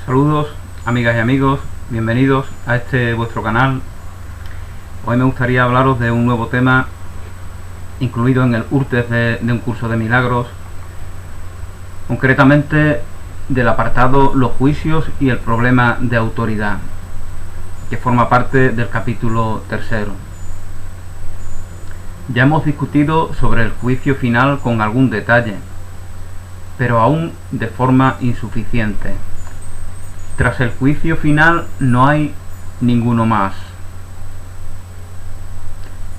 Saludos amigas y amigos, bienvenidos a este vuestro canal. Hoy me gustaría hablaros de un nuevo tema incluido en el URTES de un curso de milagros, concretamente del apartado Los juicios y el problema de autoridad, que forma parte del capítulo 3. Ya hemos discutido sobre el juicio final con algún detalle, pero aún de forma insuficiente. Tras el juicio final no hay ninguno más.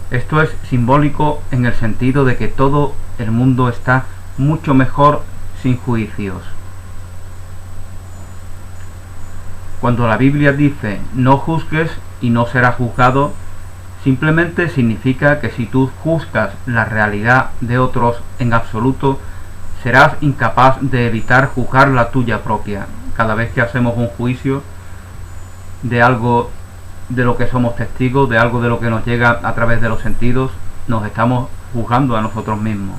Esto es simbólico en el sentido de que todo el mundo está mucho mejor sin juicios. Cuando la Biblia dice no juzgues y no serás juzgado, simplemente significa que si tú juzgas la realidad de otros en absoluto, serás incapaz de evitar juzgar la tuya propia. Cada vez que hacemos un juicio de algo de lo que somos testigos, de algo de lo que nos llega a través de los sentidos, nos estamos juzgando a nosotros mismos.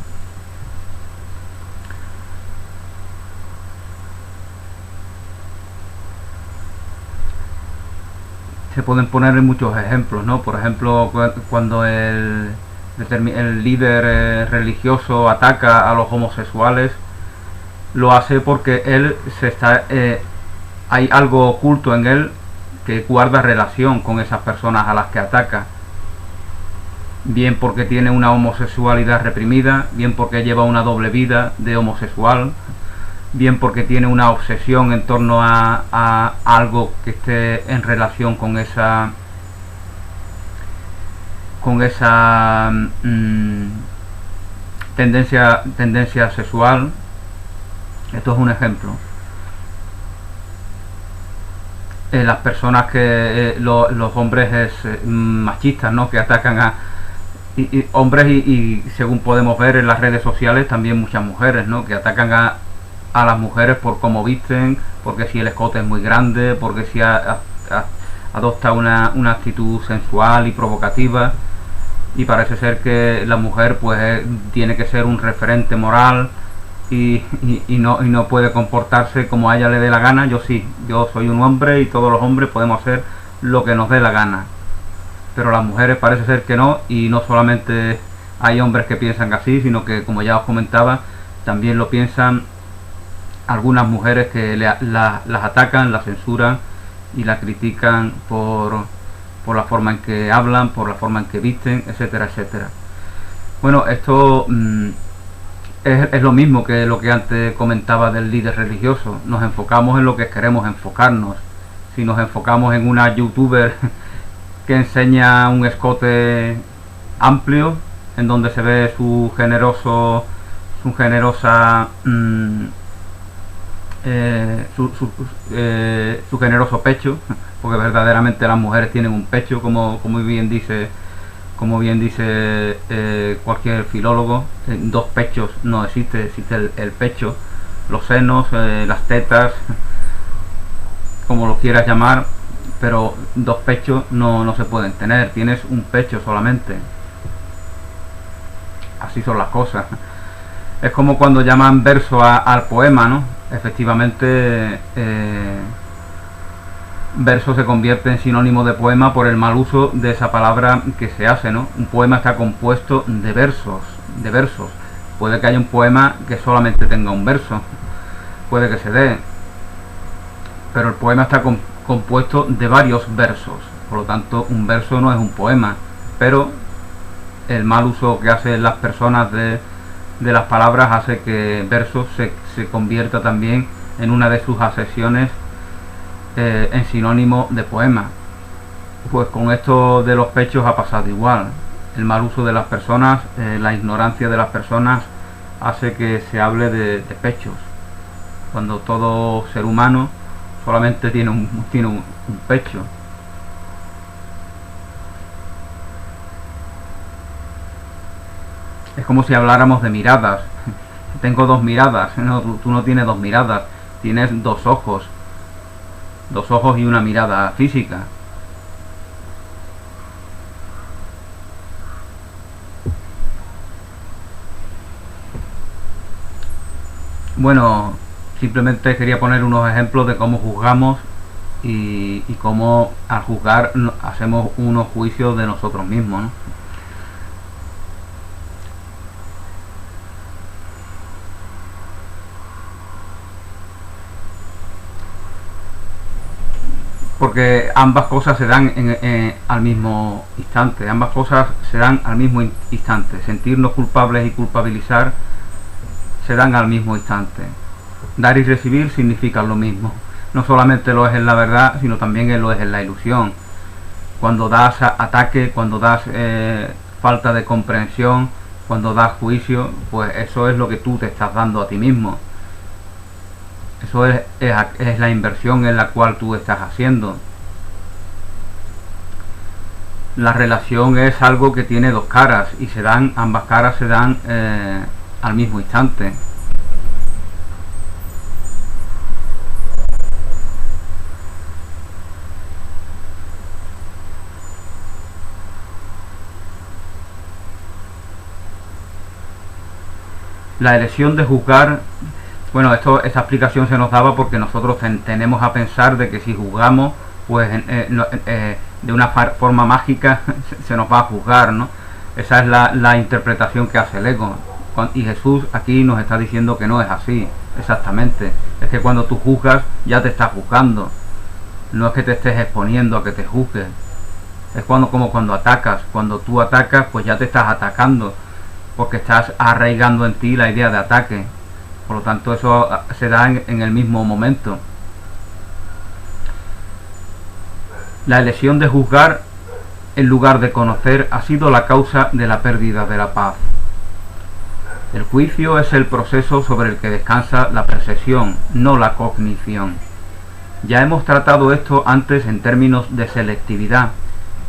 Se pueden poner muchos ejemplos, ¿no? Por ejemplo, cuando el líder religioso ataca a los homosexuales, lo hace porque él hay algo oculto en él que guarda relación con esas personas a las que ataca, bien porque tiene una homosexualidad reprimida, bien porque lleva una doble vida de homosexual, bien porque tiene una obsesión en torno a algo que esté en relación con esa tendencia sexual. Esto es un ejemplo. Las personas que los hombres machistas, ¿no?, que atacan a hombres y según podemos ver en las redes sociales también muchas mujeres, ¿no?, que atacan a las mujeres por cómo visten, porque si el escote es muy grande, porque si adopta una actitud sensual y provocativa, y parece ser que la mujer pues tiene que ser un referente moral y no puede comportarse como a ella le dé la gana. Yo soy un hombre y todos los hombres podemos hacer lo que nos dé la gana, pero las mujeres parece ser que no, y no solamente hay hombres que piensan así, sino que, como ya os comentaba, también lo piensan algunas mujeres que las atacan, las censuran y las critican por la forma en que hablan, por la forma en que visten, etcétera, etcétera. Bueno, esto es lo mismo que lo que antes comentaba del líder religioso. Nos enfocamos en lo que queremos enfocarnos. Si nos enfocamos en una youtuber que enseña un escote amplio, en donde se ve su generoso pecho, porque verdaderamente las mujeres tienen un pecho, como bien dice cualquier filólogo. Dos pechos no existe el pecho, los senos, las tetas, como lo quieras llamar, pero dos pechos no se pueden tener. Tienes un pecho solamente. Así son las cosas. Es como cuando llaman verso al poema, ¿no? Efectivamente, verso se convierte en sinónimo de poema por el mal uso de esa palabra que se hace, ¿no? Un poema está compuesto de versos. Puede que haya un poema que solamente tenga un verso, puede que se dé, pero el poema está compuesto de varios versos. Por lo tanto, un verso no es un poema, pero el mal uso que hacen las personas de las palabras hace que versos se convierta también en una de sus acepciones en sinónimo de poema. Pues con esto de los pechos ha pasado igual. El mal uso de las personas, la ignorancia de las personas hace que se hable de pechos, cuando todo ser humano solamente tiene un pecho. Es como si habláramos de miradas. Tengo dos miradas. No, tú no tienes dos miradas, tienes dos ojos y una mirada física. Bueno, Simplemente quería poner unos ejemplos de cómo juzgamos y cómo al juzgar hacemos unos juicios de nosotros mismos, ¿no? Porque ambas cosas se dan al mismo instante, ambas cosas se dan al mismo instante. Sentirnos culpables y culpabilizar se dan al mismo instante. Dar y recibir significan lo mismo. No solamente lo es en la verdad, sino también lo es en la ilusión. Cuando das ataque, cuando das falta de comprensión, cuando das juicio, pues eso es lo que tú te estás dando a ti mismo. Eso es la inversión en la cual tú estás haciendo. La relación es algo que tiene dos caras y ambas caras se dan al mismo instante. La elección de juzgar, bueno, esta explicación se nos daba porque nosotros tenemos a pensar de que si juzgamos, pues de una forma mágica se nos va a juzgar, ¿no? Esa es la interpretación que hace el ego. Y Jesús aquí nos está diciendo que no es así, exactamente. Es que cuando tú juzgas, ya te estás juzgando. No es que te estés exponiendo a que te juzgues. Es como cuando atacas. Cuando tú atacas, pues ya te estás atacando, porque estás arraigando en ti la idea de ataque. Por lo tanto, eso se da en el mismo momento. La elección de juzgar en lugar de conocer ha sido la causa de la pérdida de la paz. El juicio es el proceso sobre el que descansa la percepción, no la cognición. Ya hemos tratado esto antes en términos de selectividad.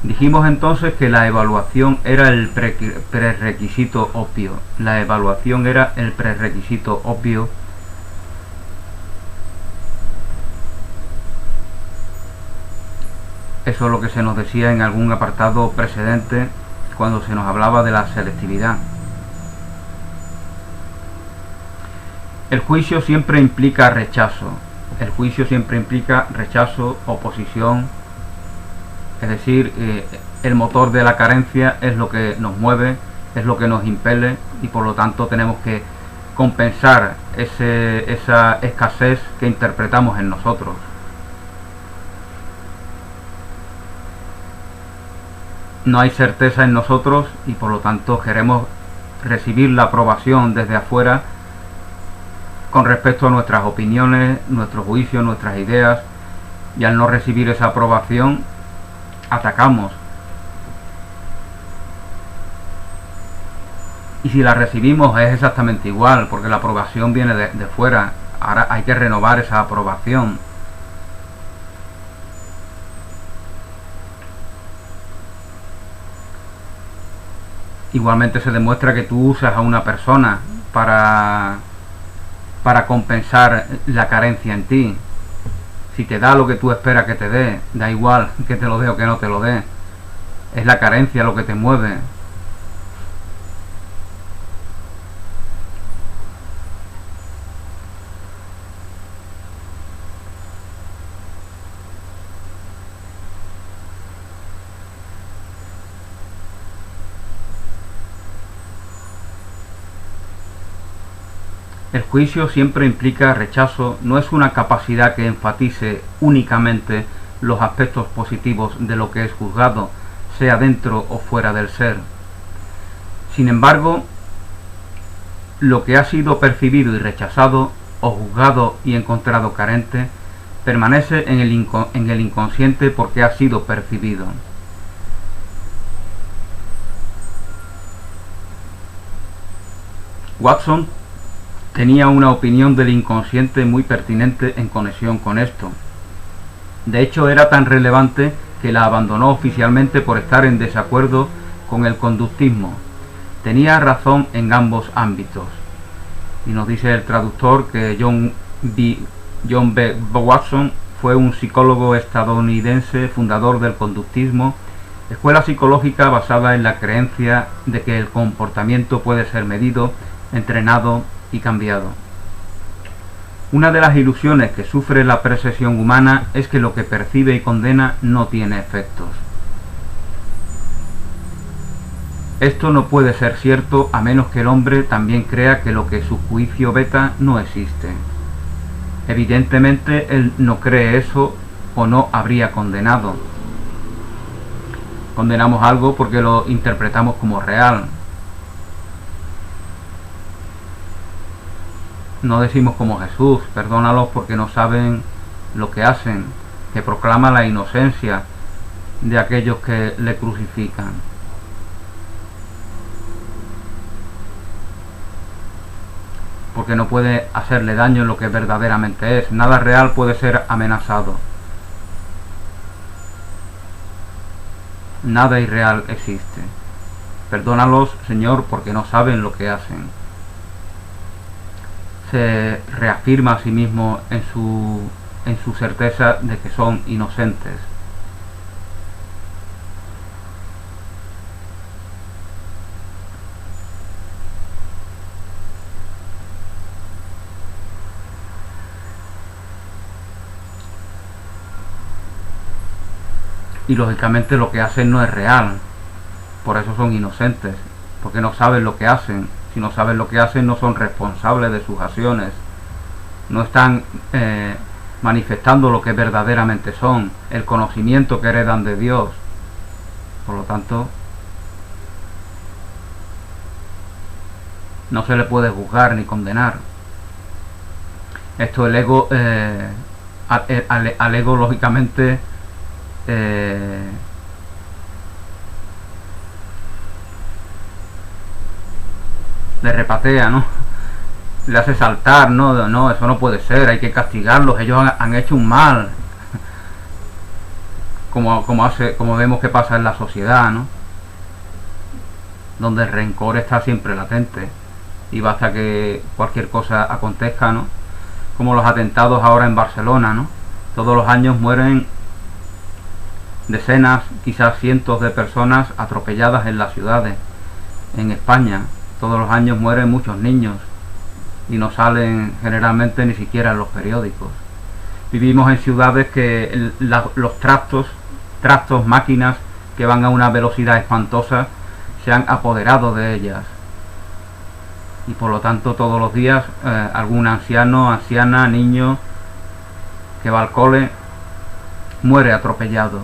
Dijimos entonces que la evaluación era el prerequisito obvio. La evaluación era el prerequisito obvio. Eso es lo que se nos decía en algún apartado precedente cuando se nos hablaba de la selectividad. El juicio siempre implica rechazo. El juicio siempre implica rechazo, oposición. Es decir, el motor de la carencia es lo que nos mueve, es lo que nos impele, y por lo tanto tenemos que compensar esa escasez que interpretamos en nosotros. No hay certeza en nosotros y por lo tanto queremos recibir la aprobación desde afuera con respecto a nuestras opiniones, nuestros juicios, nuestras ideas, y al no recibir esa aprobación atacamos. Y si la recibimos es exactamente igual, porque la aprobación viene de fuera. Ahora hay que renovar esa aprobación. Igualmente se demuestra que tú usas a una persona para compensar la carencia en ti. Si te da lo que tú esperas que te dé, da igual que te lo dé o que no te lo dé. Es la carencia lo que te mueve. El juicio siempre implica rechazo, no es una capacidad que enfatice únicamente los aspectos positivos de lo que es juzgado, sea dentro o fuera del ser. Sin embargo, lo que ha sido percibido y rechazado, o juzgado y encontrado carente, permanece en el inconsciente porque ha sido percibido. Watson tenía una opinión del inconsciente muy pertinente en conexión con esto. De hecho, era tan relevante que la abandonó oficialmente por estar en desacuerdo con el conductismo. Tenía razón en ambos ámbitos. Y nos dice el traductor que John B. Watson fue un psicólogo estadounidense, fundador del conductismo, escuela psicológica basada en la creencia de que el comportamiento puede ser medido, entrenado y cambiado. Una de las ilusiones que sufre la percepción humana es que lo que percibe y condena no tiene efectos. Esto no puede ser cierto a menos que el hombre también crea que lo que su juicio veta no existe. Evidentemente él no cree eso o no habría condenado. Condenamos algo porque lo interpretamos como real. No decimos como Jesús, perdónalos porque no saben lo que hacen, que proclama la inocencia de aquellos que le crucifican. Porque no puede hacerle daño en lo que verdaderamente es. Nada real puede ser amenazado. Nada irreal existe. Perdónalos, Señor, porque no saben lo que hacen. Se reafirma a sí mismo en su certeza de que son inocentes. Y lógicamente lo que hacen no es real, por eso son inocentes, porque no saben lo que hacen. Si no saben lo que hacen, no son responsables de sus acciones, no están manifestando lo que verdaderamente son, el conocimiento que heredan de Dios. Por lo tanto, no se le puede juzgar ni condenar. Esto el ego, al ego lógicamente le repatea, ¿no? Le hace saltar, no, eso no puede ser, hay que castigarlos, ellos han hecho un mal, como vemos que pasa en la sociedad, ¿no? Donde el rencor está siempre latente y basta que cualquier cosa acontezca, ¿no? Como los atentados ahora en Barcelona, ¿no? Todos los años mueren decenas, quizás cientos de personas atropelladas en las ciudades. En España todos los años mueren muchos niños y no salen generalmente ni siquiera en los periódicos. Vivimos en ciudades que los tractos, máquinas que van a una velocidad espantosa se han apoderado de ellas. Y por lo tanto todos los días algún anciano, anciana, niño que va al cole muere atropellado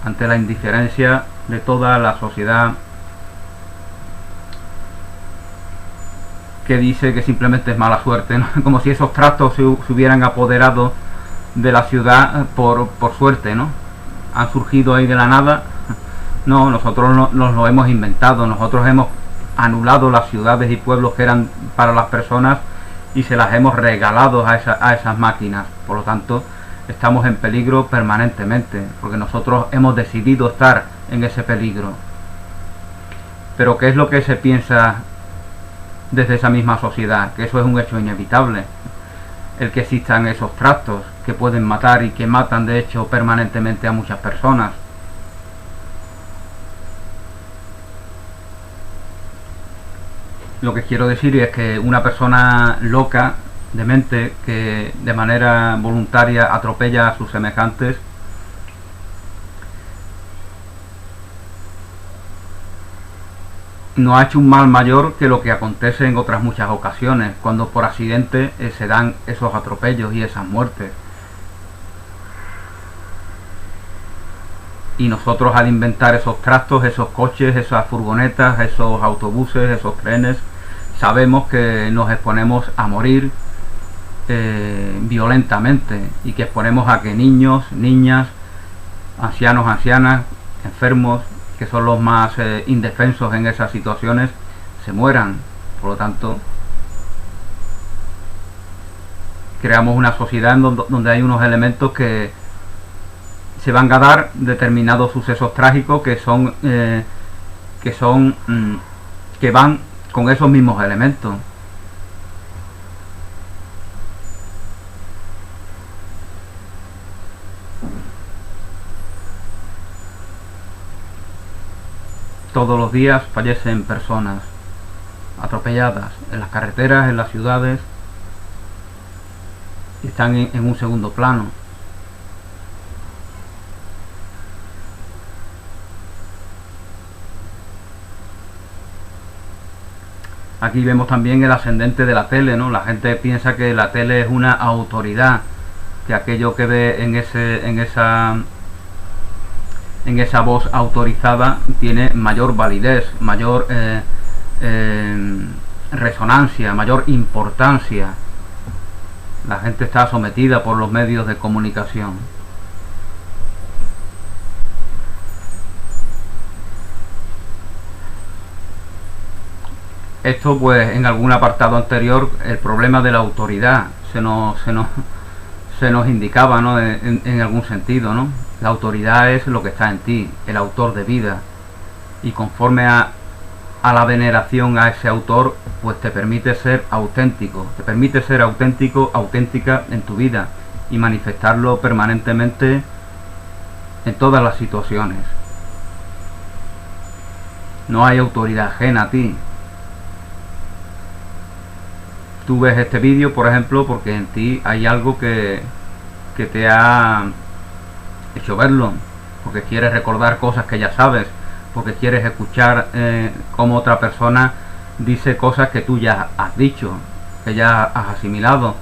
ante la indiferencia de toda la sociedad, que dice que simplemente es mala suerte, ¿no? Como si esos tractos se hubieran apoderado de la ciudad por suerte, ¿no? Han surgido ahí de la nada. No, nosotros nos lo hemos inventado, nosotros hemos anulado las ciudades y pueblos que eran para las personas y se las hemos regalado a esas máquinas. Por lo tanto, estamos en peligro permanentemente, porque nosotros hemos decidido estar en ese peligro. Pero ¿qué es lo que se piensa desde esa misma sociedad? Que eso es un hecho inevitable, el que existan esos tractos que pueden matar y que matan de hecho permanentemente a muchas personas. Lo que quiero decir es que una persona loca, demente, que de manera voluntaria atropella a sus semejantes, no ha hecho un mal mayor que lo que acontece en otras muchas ocasiones, cuando por accidente se dan esos atropellos y esas muertes. Y nosotros, al inventar esos tractos, esos coches, esas furgonetas, esos autobuses, esos trenes, sabemos que nos exponemos a morir violentamente, y que exponemos a que niños, niñas, ancianos, ancianas, enfermos, que son los más indefensos en esas situaciones, se mueran. Por lo tanto, creamos una sociedad en donde hay unos elementos que se van a dar determinados sucesos trágicos que van con esos mismos elementos. Todos los días fallecen personas atropelladas en las carreteras, en las ciudades, están en un segundo plano. Aquí vemos también el ascendente de la tele, ¿no? La gente piensa que la tele es una autoridad, que aquello que ve en esa voz autorizada tiene mayor validez, mayor resonancia, mayor importancia. La gente está sometida por los medios de comunicación. Esto, pues, en algún apartado anterior, el problema de la autoridad se nos indicaba, ¿no? En algún sentido, ¿no? La autoridad es lo que está en ti, el autor de vida, y conforme a la veneración a ese autor, pues te permite ser auténtico, auténtica en tu vida y manifestarlo permanentemente en todas las situaciones. No hay autoridad ajena a ti. Tú ves este vídeo, por ejemplo, porque en ti hay algo que te ha hecho verlo, porque quieres recordar cosas que ya sabes, porque quieres escuchar cómo otra persona dice cosas que tú ya has dicho, que ya has asimilado,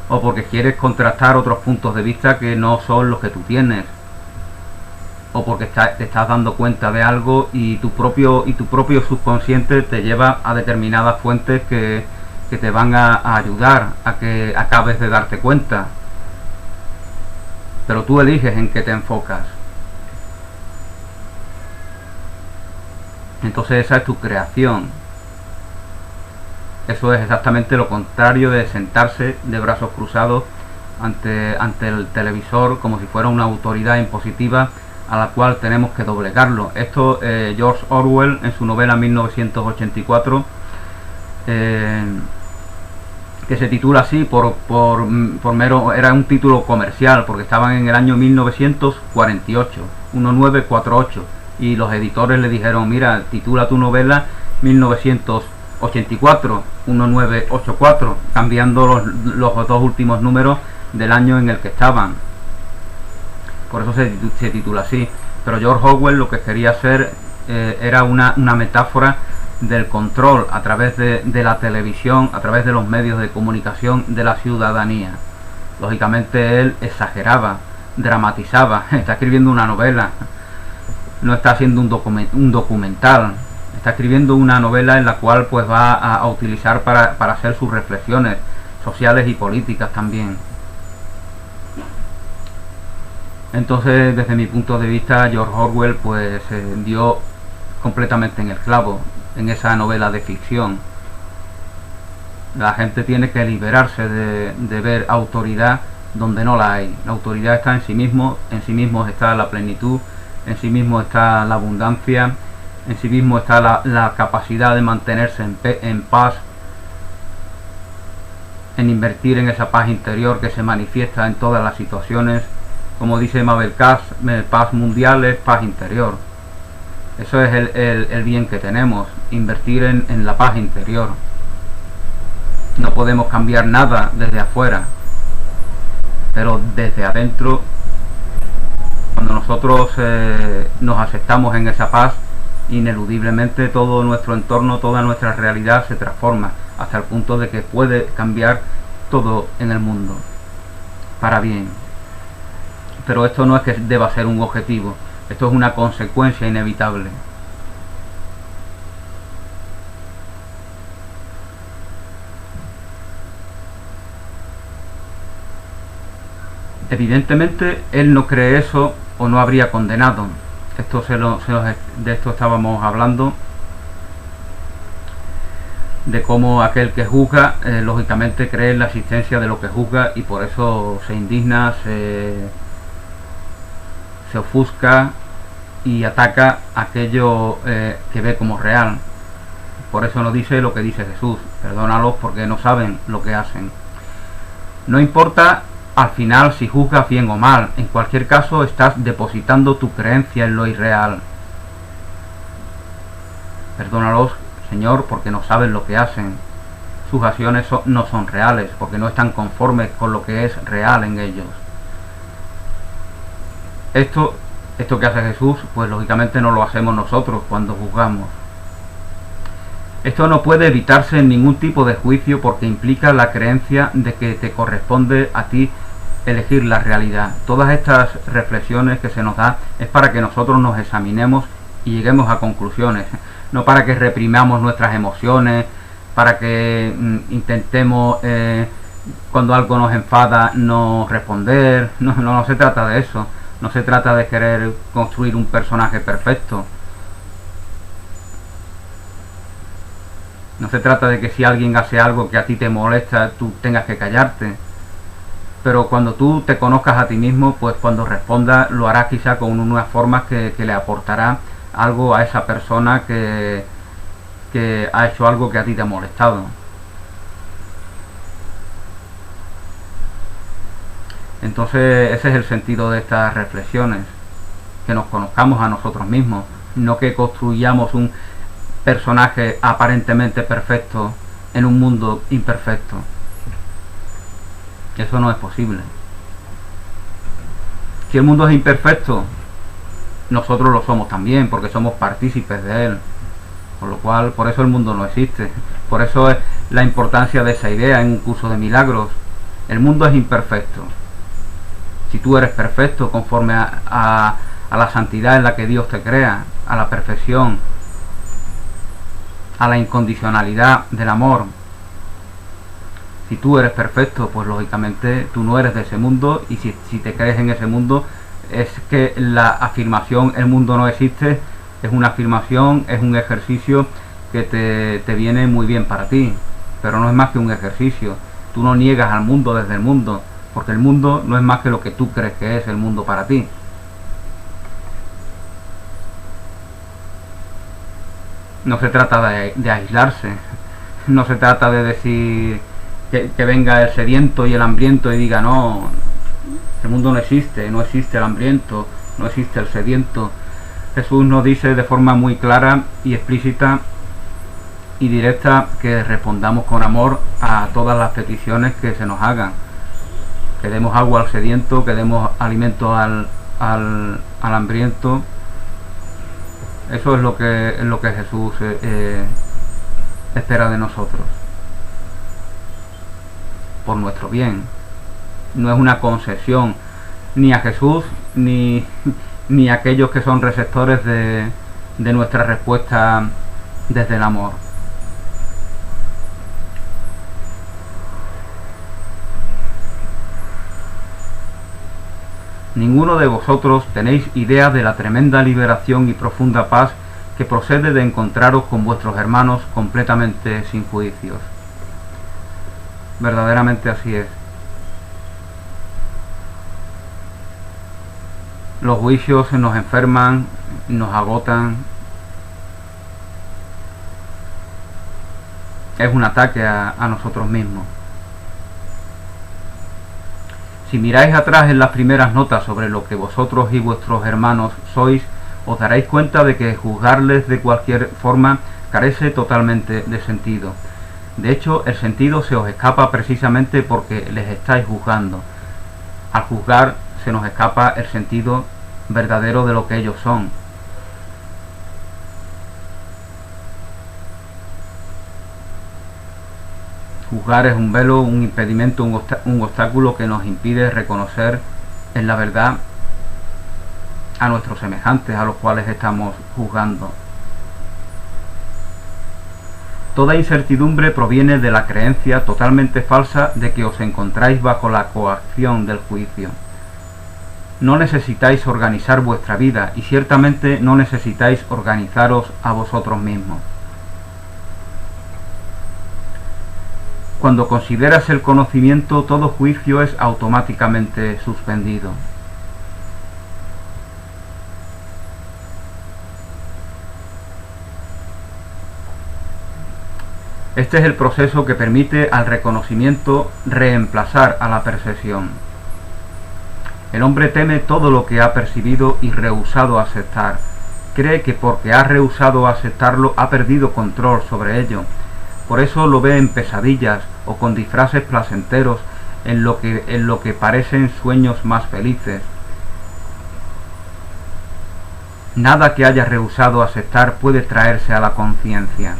o porque quieres contrastar otros puntos de vista que no son los que tú tienes, o porque te estás dando cuenta de algo y tu propio subconsciente te lleva a determinadas fuentes que te van a ayudar a que acabes de darte cuenta. Pero tú eliges en qué te enfocas. Entonces esa es tu creación. Eso es exactamente lo contrario de sentarse de brazos cruzados ante el televisor como si fuera una autoridad impositiva a la cual tenemos que doblegarlo. Esto George Orwell en su novela 1984, que se titula así por mero, era un título comercial porque estaban en el año 1948, 1948, y los editores le dijeron: mira, titula tu novela 1984, 1984, cambiando los dos últimos números del año en el que estaban. Por eso se titula así. Pero George Orwell lo que quería hacer era una metáfora del control a través de la televisión, a través de los medios de comunicación de la ciudadanía. Lógicamente él exageraba, dramatizaba, está escribiendo una novela, no está haciendo un documental, está escribiendo una novela en la cual pues va a utilizar para hacer sus reflexiones sociales y políticas también. Entonces, desde mi punto de vista, George Orwell pues dio completamente en el clavo en esa novela de ficción. La gente tiene que liberarse de ver autoridad donde no la hay. La autoridad está en sí mismo está la plenitud, en sí mismo está la abundancia, en sí mismo está la capacidad de mantenerse en paz, en invertir en esa paz interior que se manifiesta en todas las situaciones. Como dice Mabel Katz, paz mundial es paz interior. Eso es el bien que tenemos, invertir en la paz interior. No podemos cambiar nada desde afuera, pero desde adentro, cuando nosotros nos aceptamos en esa paz, ineludiblemente todo nuestro entorno, toda nuestra realidad se transforma, hasta el punto de que puede cambiar todo en el mundo, para bien. Pero esto no es que deba ser un objetivo, esto es una consecuencia inevitable. Evidentemente él no cree eso o no habría condenado. De esto estábamos hablando, de cómo aquel que juzga lógicamente cree en la existencia de lo que juzga y por eso se indigna, se ofusca y ataca aquello que ve como real. Por eso no dice lo que dice Jesús: perdónalos porque no saben lo que hacen. No importa al final si juzgas bien o mal, en cualquier caso estás depositando tu creencia en lo irreal. Perdónalos, Señor, porque no saben lo que hacen. sus acciones no son reales, porque no están conformes con lo que es real en ellos. Esto que hace Jesús, pues lógicamente no lo hacemos nosotros cuando juzgamos. Esto no puede evitarse en ningún tipo de juicio porque implica la creencia de que te corresponde a ti elegir la realidad. Todas estas reflexiones que se nos da es para que nosotros nos examinemos y lleguemos a conclusiones, no para que reprimamos nuestras emociones, para que intentemos cuando algo nos enfada no responder. No se trata de eso. No se trata de querer construir un personaje perfecto. No se trata de que si alguien hace algo que a ti te molesta, tú tengas que callarte. Pero cuando tú te conozcas a ti mismo, pues cuando respondas lo harás quizá con unas formas que le aportará algo a esa persona que ha hecho algo que a ti te ha molestado. Entonces ese es el sentido de estas reflexiones, que nos conozcamos a nosotros mismos, no que construyamos un personaje aparentemente perfecto en un mundo imperfecto. Eso no es posible. Si el mundo es imperfecto, nosotros lo somos también, porque somos partícipes de él. Por lo cual, por eso el mundo no existe. Por eso es la importancia de esa idea en un curso de milagros. El mundo es imperfecto. Si tú eres perfecto conforme a la santidad en la que Dios te crea, a la perfección, a la incondicionalidad del amor, si tú eres perfecto, pues lógicamente tú no eres de ese mundo, y si te crees en ese mundo, es que la afirmación el mundo no existe es una afirmación, es un ejercicio que te viene muy bien para ti, pero no es más que un ejercicio. Tú no niegas al mundo desde el mundo, porque el mundo no es más que lo que tú crees que es el mundo para ti. No se trata de aislarse, no se trata de decir que venga el sediento y el hambriento y diga no, el mundo no existe el hambriento, no existe el sediento. Jesús nos dice de forma muy clara y explícita y directa que respondamos con amor a todas las peticiones que se nos hagan, que demos agua al sediento, que demos alimento al hambriento. Eso es lo que Jesús espera de nosotros, por nuestro bien. No es una concesión ni a Jesús ni a aquellos que son receptores de nuestra respuesta desde el amor. Ninguno de vosotros tenéis idea de la tremenda liberación y profunda paz que procede de encontraros con vuestros hermanos completamente sin juicios. Verdaderamente así es. Los juicios nos enferman, nos agotan. Es un ataque a nosotros mismos. Si miráis atrás en las primeras notas sobre lo que vosotros y vuestros hermanos sois, os daréis cuenta de que juzgarles de cualquier forma carece totalmente de sentido. De hecho, el sentido se os escapa precisamente porque les estáis juzgando. Al juzgar se nos escapa el sentido verdadero de lo que ellos son. Juzgar es un velo, un impedimento, un obstáculo que nos impide reconocer en la verdad a nuestros semejantes, a los cuales estamos juzgando. Toda incertidumbre proviene de la creencia totalmente falsa de que os encontráis bajo la coacción del juicio. No necesitáis organizar vuestra vida y ciertamente no necesitáis organizaros a vosotros mismos. Cuando consideras el conocimiento, todo juicio es automáticamente suspendido. Este es el proceso que permite al reconocimiento reemplazar a la percepción. El hombre teme todo lo que ha percibido y rehusado aceptar. Cree que porque ha rehusado aceptarlo ha perdido control sobre ello. Por eso lo ve en pesadillas o con disfraces placenteros en lo que parecen sueños más felices. Nada que haya rehusado aceptar puede traerse a la conciencia.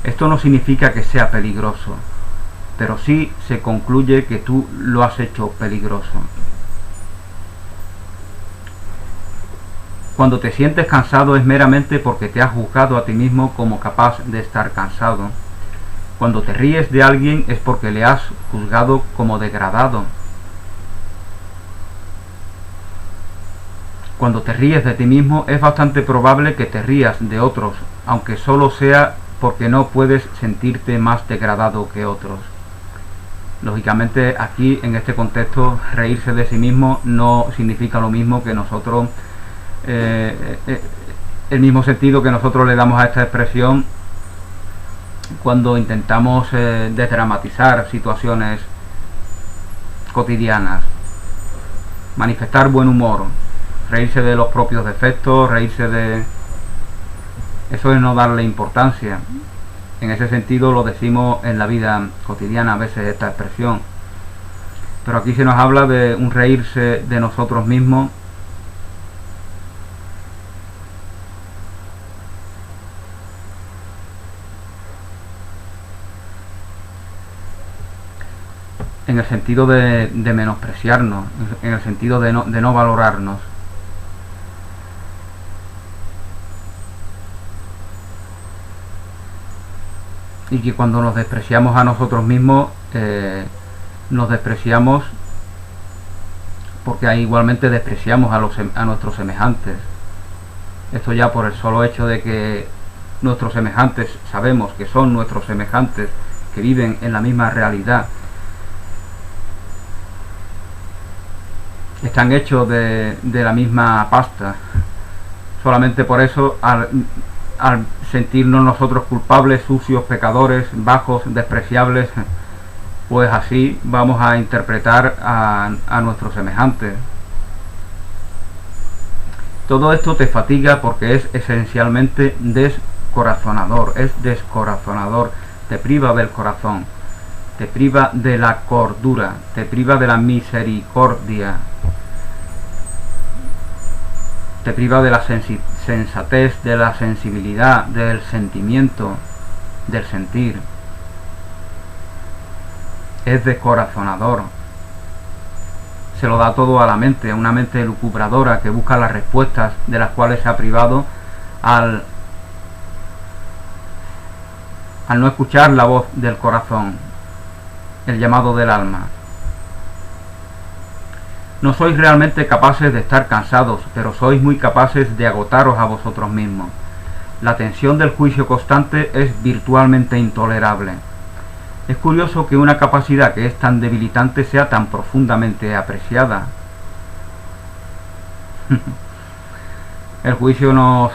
Esto no significa que sea peligroso, pero sí se concluye que tú lo has hecho peligroso. Cuando te sientes cansado es meramente porque te has juzgado a ti mismo como capaz de estar cansado. Cuando te ríes de alguien es porque le has juzgado como degradado. Cuando te ríes de ti mismo es bastante probable que te rías de otros, aunque solo sea porque no puedes sentirte más degradado que otros. Lógicamente aquí en este contexto reírse de sí mismo no significa lo mismo que nosotros, el mismo sentido que nosotros le damos a esta expresión cuando intentamos desdramatizar situaciones cotidianas, manifestar buen humor, reírse de los propios defectos, reírse de... Eso es no darle importancia. En ese sentido lo decimos en la vida cotidiana a veces esta expresión. Pero aquí se nos habla de un reírse de nosotros mismos en el sentido de menospreciarnos, en el sentido de no valorarnos. Y que cuando nos despreciamos a nosotros mismos, nos despreciamos porque ahí igualmente despreciamos a nuestros semejantes. Esto ya por el solo hecho de que nuestros semejantes sabemos que son nuestros semejantes, que viven en la misma realidad, están hechos de la misma pasta. Solamente por eso, al sentirnos nosotros culpables, sucios, pecadores, bajos, despreciables, pues así vamos a interpretar a nuestros semejantes. Todo esto te fatiga porque es esencialmente descorazonador, te priva del corazón, te priva de la cordura, te priva de la misericordia, te priva de la sensatez, de la sensibilidad, del sentimiento, del sentir. Es descorazonador. Se lo da todo a la mente, a una mente lucubradora que busca las respuestas de las cuales se ha privado al no escuchar la voz del corazón, el llamado del alma. No sois realmente capaces de estar cansados, pero sois muy capaces de agotaros a vosotros mismos. La tensión del juicio constante es virtualmente intolerable. Es curioso que una capacidad que es tan debilitante sea tan profundamente apreciada. El juicio nos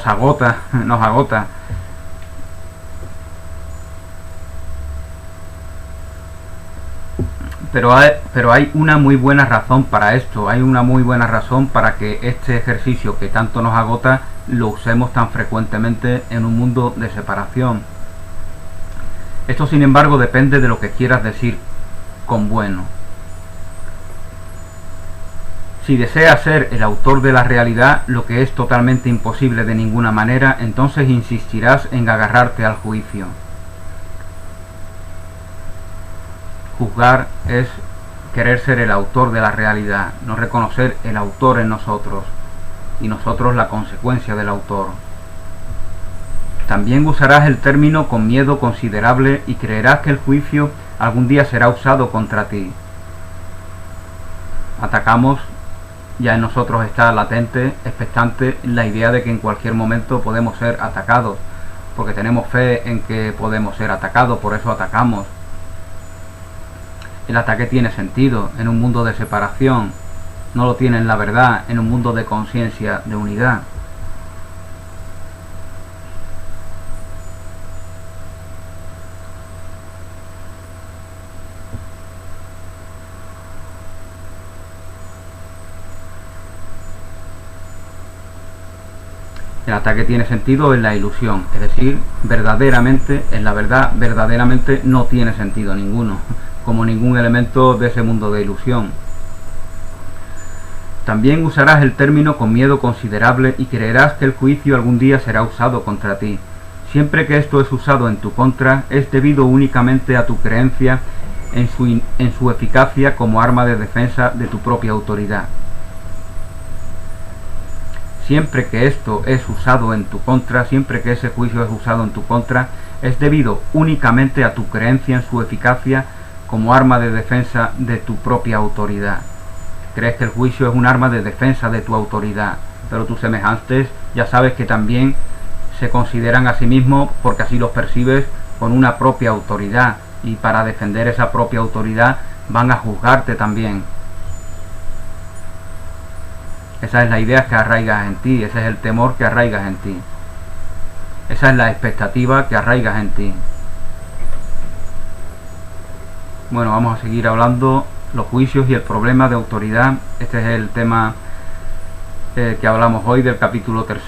agota. Pero hay una muy buena razón para esto, hay una muy buena razón para que este ejercicio que tanto nos agota lo usemos tan frecuentemente en un mundo de separación. Esto, sin embargo, depende de lo que quieras decir con bueno. Si deseas ser el autor de la realidad, lo que es totalmente imposible de ninguna manera, entonces insistirás en agarrarte al juicio. Juzgar es querer ser el autor de la realidad, no reconocer el autor en nosotros, y nosotros la consecuencia del autor. También usarás el término con miedo considerable y creerás que el juicio algún día será usado contra ti. Atacamos, ya en nosotros está latente, expectante, la idea de que en cualquier momento podemos ser atacados, porque tenemos fe en que podemos ser atacados, por eso atacamos. El ataque tiene sentido en un mundo de separación, no lo tiene en la verdad, en un mundo de conciencia, de unidad. El ataque tiene sentido en la ilusión, es decir, verdaderamente, en la verdad, verdaderamente no tiene sentido ninguno, como ningún elemento de ese mundo de ilusión. También usarás el término con miedo considerable y creerás que el juicio algún día será usado contra ti. Siempre que esto es usado en tu contra, es debido únicamente a tu creencia en su eficacia como arma de defensa de tu propia autoridad. Siempre que esto es usado en tu contra, siempre que ese juicio es usado en tu contra, es debido únicamente a tu creencia en su eficacia como arma de defensa de tu propia autoridad. Crees que el juicio es un arma de defensa de tu autoridad, pero tus semejantes ya sabes que también se consideran a sí mismos, porque así los percibes, con una propia autoridad, y para defender esa propia autoridad van a juzgarte también. Esa es la idea que arraigas en ti, ese es el temor que arraigas en ti. Esa es la expectativa que arraigas en ti. Bueno, vamos a seguir hablando los juicios y el problema de autoridad. Este es el tema que hablamos hoy del capítulo 3.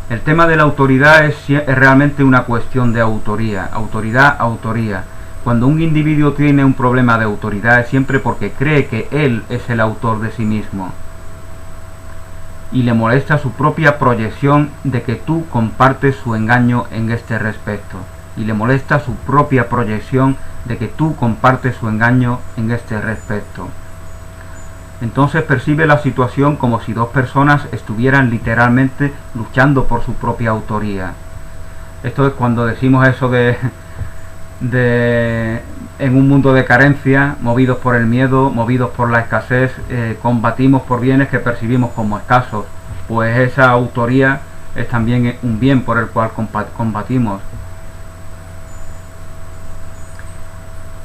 El tema de la autoridad es realmente una cuestión de autoría, autoría. Cuando un individuo tiene un problema de autoridad es siempre porque cree que él es el autor de sí mismo y le molesta su propia proyección de que tú compartes su engaño en este respecto. Entonces percibe la situación como si dos personas estuvieran literalmente luchando por su propia autoría. Esto es cuando decimos eso en un mundo de carencia, movidos por el miedo, movidos por la escasez, combatimos por bienes que percibimos como escasos, pues esa autoría es también un bien por el cual combatimos.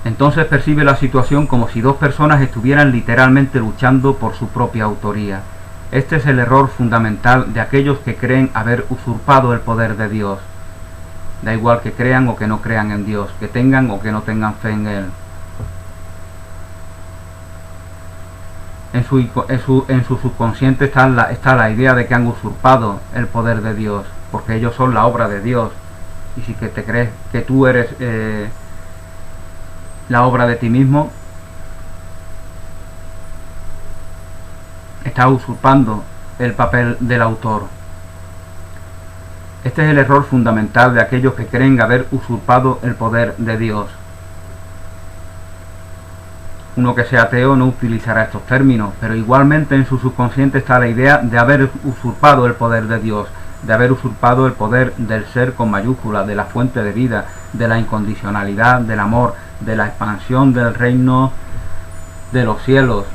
Entonces percibe la situación como si dos personas estuvieran literalmente luchando por su propia autoría. Este es el error fundamental de aquellos que creen haber usurpado el poder de Dios. Da igual que crean o que no crean en Dios, que tengan o que no tengan fe en Él. En su subconsciente está la idea de que han usurpado el poder de Dios, porque ellos son la obra de Dios. Y si que te crees que tú eres la obra de ti mismo, estás usurpando el papel del autor. Este es el error fundamental de aquellos que creen haber usurpado el poder de Dios. Uno que sea ateo no utilizará estos términos, pero igualmente en su subconsciente está la idea de haber usurpado el poder de Dios, de haber usurpado el poder del ser con mayúscula, de la fuente de vida, de la incondicionalidad, del amor, de la expansión del reino de los cielos,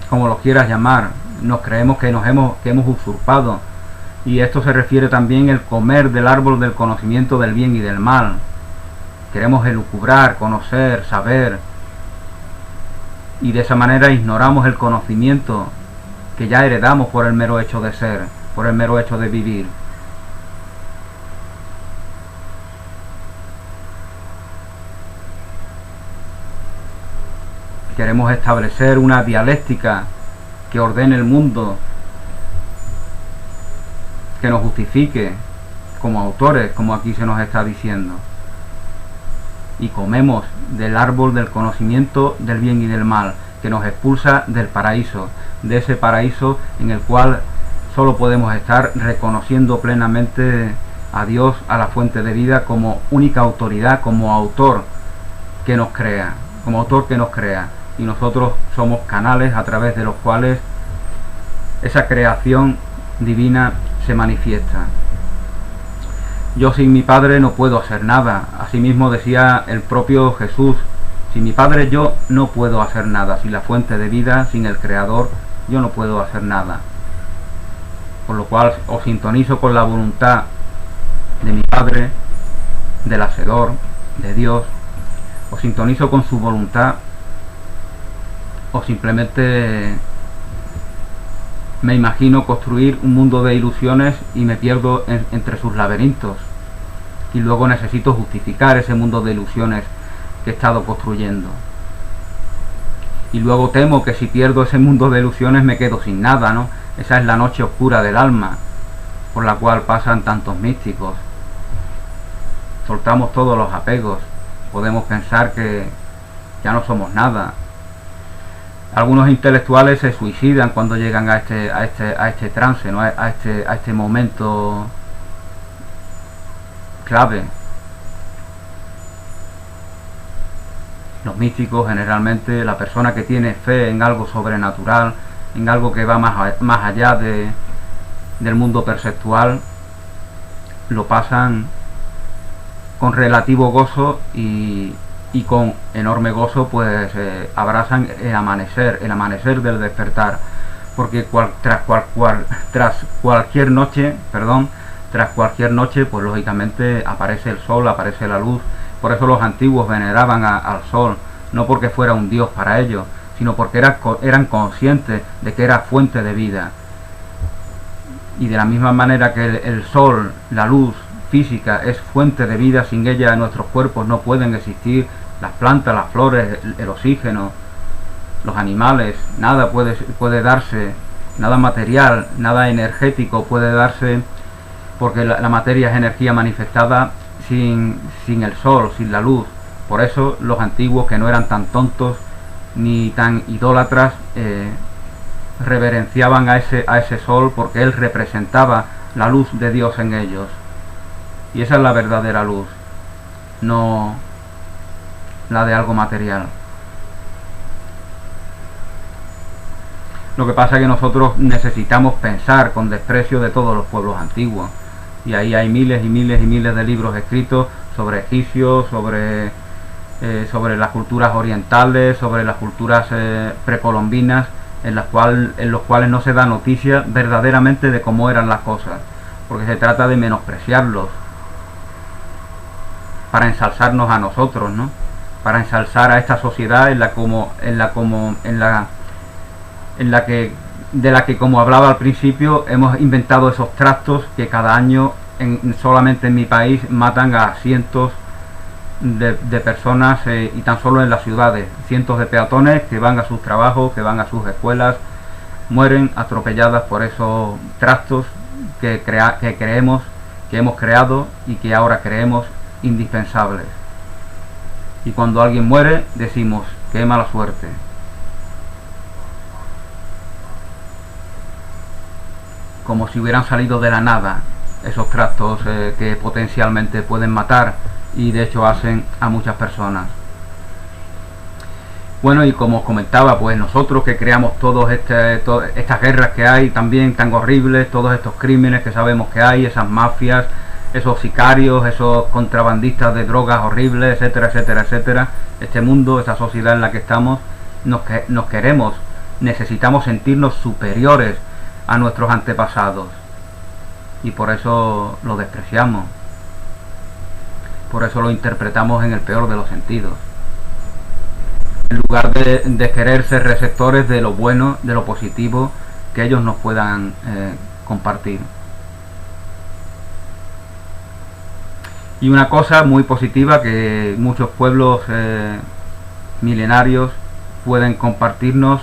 como lo quieras llamar. Nos creemos que hemos usurpado. Y esto se refiere también al comer del árbol del conocimiento del bien y del mal. Queremos elucubrar, conocer, saber. Y de esa manera ignoramos el conocimiento que ya heredamos por el mero hecho de ser, por el mero hecho de vivir. Queremos establecer una dialéctica que ordene el mundo, que nos justifique como autores, como aquí se nos está diciendo. Y comemos del árbol del conocimiento del bien y del mal, que nos expulsa del paraíso, de ese paraíso en el cual solo podemos estar reconociendo plenamente a Dios, a la fuente de vida, como única autoridad, como autor que nos crea, y nosotros somos canales a través de los cuales esa creación divina se manifiesta. Yo sin mi Padre no puedo hacer nada. Asimismo decía el propio Jesús: sin mi Padre yo no puedo hacer nada. Sin la fuente de vida, sin el Creador, yo no puedo hacer nada. Por lo cual os sintonizo con la voluntad de mi Padre, del Hacedor, de Dios. Os sintonizo con su voluntad, o simplemente me imagino construir un mundo de ilusiones y me pierdo entre sus laberintos, y luego necesito justificar ese mundo de ilusiones que he estado construyendo. y luego temo que si pierdo ese mundo de ilusiones me quedo sin nada, ¿no? Esa es la noche oscura del alma, por la cual pasan tantos místicos. Soltamos todos los apegos, podemos pensar que ya no somos nada. Algunos intelectuales se suicidan cuando llegan a este trance, ¿no? a este momento clave. Los místicos, generalmente, la persona que tiene fe en algo sobrenatural, en algo que va más allá del mundo perceptual, lo pasan con relativo gozo y con enorme gozo pues abrazan el amanecer del despertar, porque tras cualquier noche pues lógicamente aparece el sol, aparece la luz. Por eso los antiguos veneraban al sol, no porque fuera un dios para ellos, sino porque eran conscientes de que era fuente de vida. Y de la misma manera que el sol, la luz física, es fuente de vida, sin ella nuestros cuerpos no pueden existir, las plantas, las flores, el oxígeno, los animales, nada puede darse, nada material, nada energético puede darse, porque la materia es energía manifestada sin el sol, sin la luz. Por eso los antiguos, que no eran tan tontos ni tan idólatras, reverenciaban a ese sol, porque él representaba la luz de Dios en ellos. Y esa es la verdadera luz, no la de algo material. Lo que pasa es que nosotros necesitamos pensar con desprecio de todos los pueblos antiguos, y ahí hay miles y miles y miles de libros escritos sobre egipcios, sobre las culturas orientales, sobre las culturas precolombinas, en los cuales no se da noticia verdaderamente de cómo eran las cosas, porque se trata de menospreciarlos para ensalzarnos a nosotros, ¿no? Para ensalzar a esta sociedad de la que, como hablaba al principio, hemos inventado esos tractos que cada año solamente en mi país matan a cientos de personas, y tan solo en las ciudades, cientos de peatones que van a sus trabajos, que van a sus escuelas, mueren atropelladas por esos tractos que hemos creado y que ahora creemos indispensables. Y cuando alguien muere decimos: qué mala suerte. Como si hubieran salido de la nada esos tractos que potencialmente pueden matar, y de hecho hacen a muchas personas. Bueno, y como os comentaba, pues nosotros que creamos todas estas guerras que hay también tan horribles, todos estos crímenes que sabemos que hay, esas mafias, esos sicarios, esos contrabandistas de drogas horribles, etcétera, etcétera, etcétera. Este mundo, esta sociedad en la que estamos, nos queremos, necesitamos sentirnos superiores a nuestros antepasados, y por eso lo despreciamos, por eso lo interpretamos en el peor de los sentidos, en lugar de querer ser receptores de lo bueno, de lo positivo que ellos nos puedan compartir. Y una cosa muy positiva que muchos pueblos milenarios pueden compartirnos